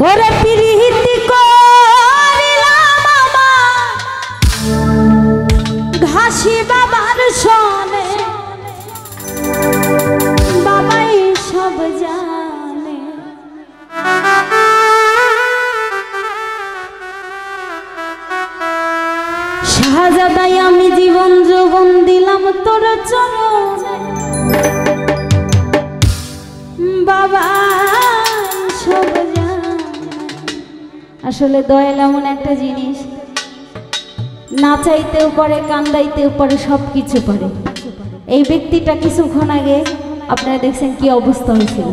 ওরে প্রীতি করিলাম আমার ঘাসি বাবার সনে, বাবাই সব জানে। শাহজাদাই আমি জীবন যৌবন দিলাম তোর চরণে, বাবা সব জানে। আসলে দয়াল এমন একটা জিনিস, নাচাইতেও পারে, কান্দাইতেও পারে, সব কিছু পারে। এই ব্যক্তিটা কিছুক্ষণ আগে আপনারা দেখছেন কি অবস্থা হয়েছিল।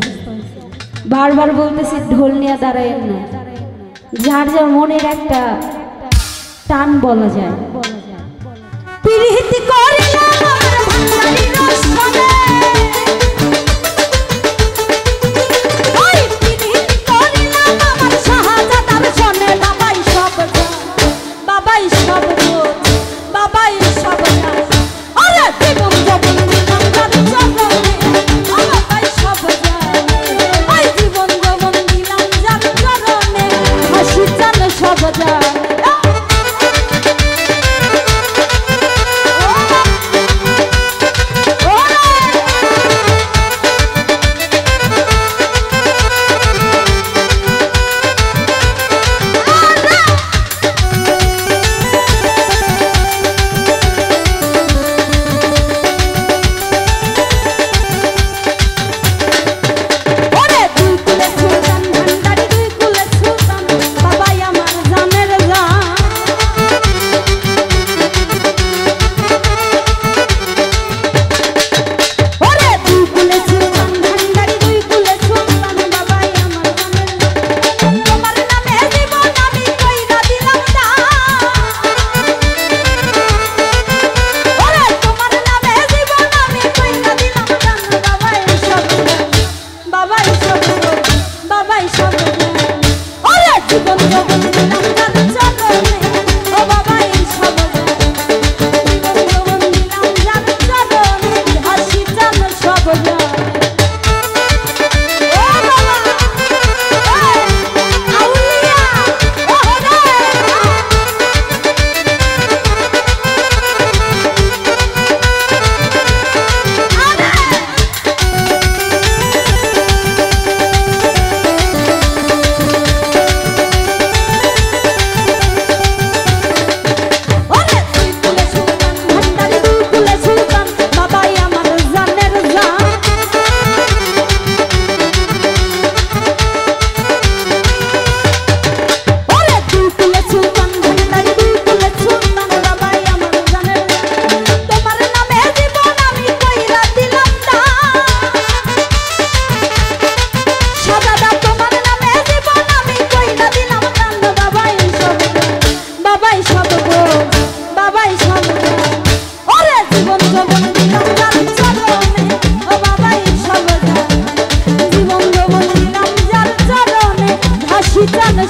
বারবার বলতেছি ঢোল নিয়ে দাঁড়ায় না, যার যার মনের একটা টান বলা যায়। প্রীতি করিলাম আমার ভান্ডারি রসনে, ওই প্রীতি করিলাম আমার শাহজাদার সনে, বাবাই সব জানে, বাবাই সব বোঝে, বাবাই সব জানে। আরে জীবন যৌবন দিলাম তার চরণে, বাবাই সব জানে, ওই জীবন যৌবন দিলাম যার চরণে, হাসি জানে সব জানে।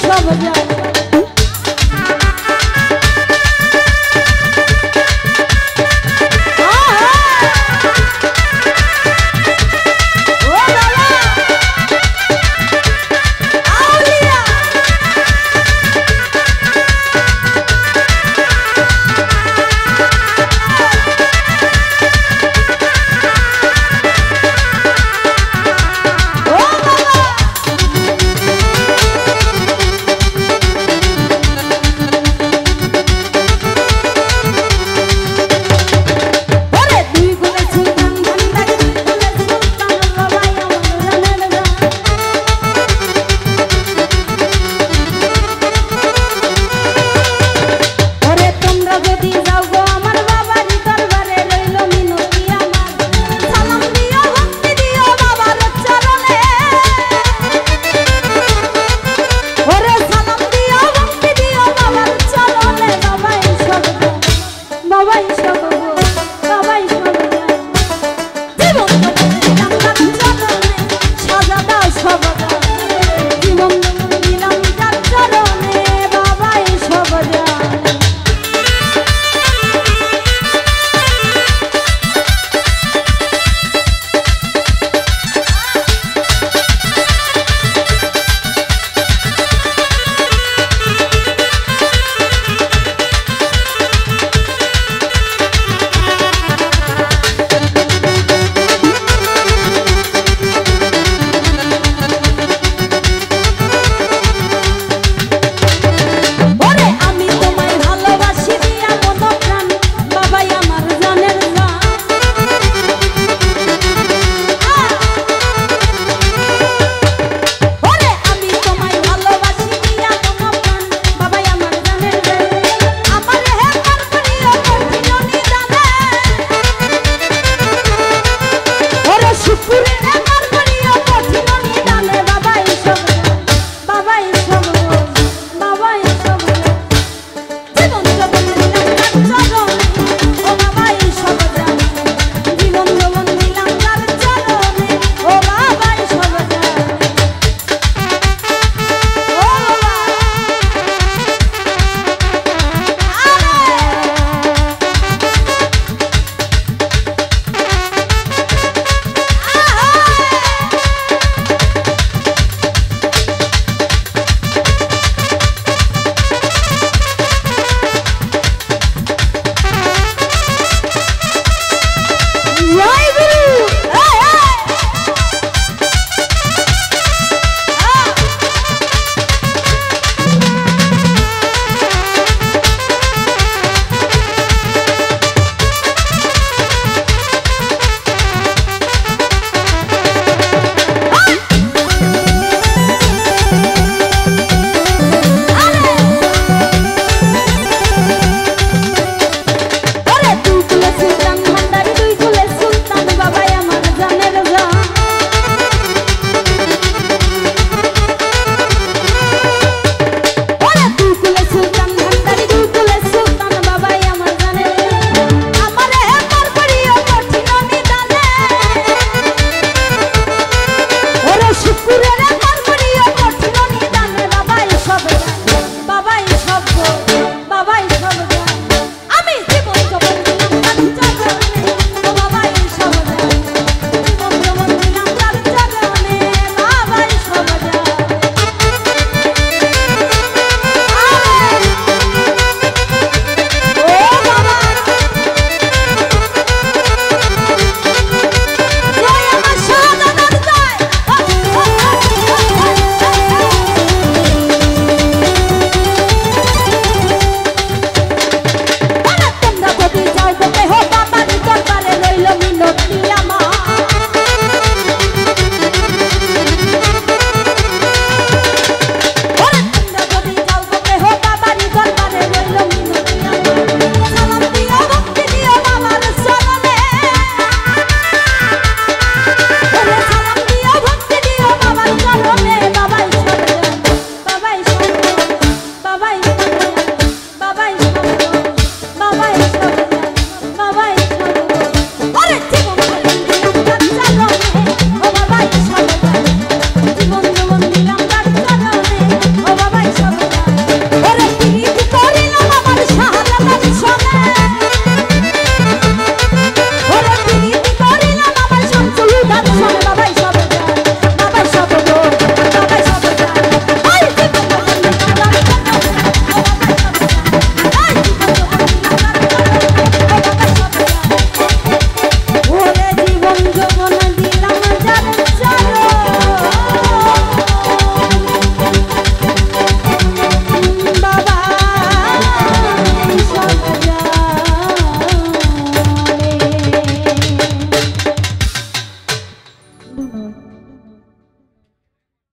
সব জানে।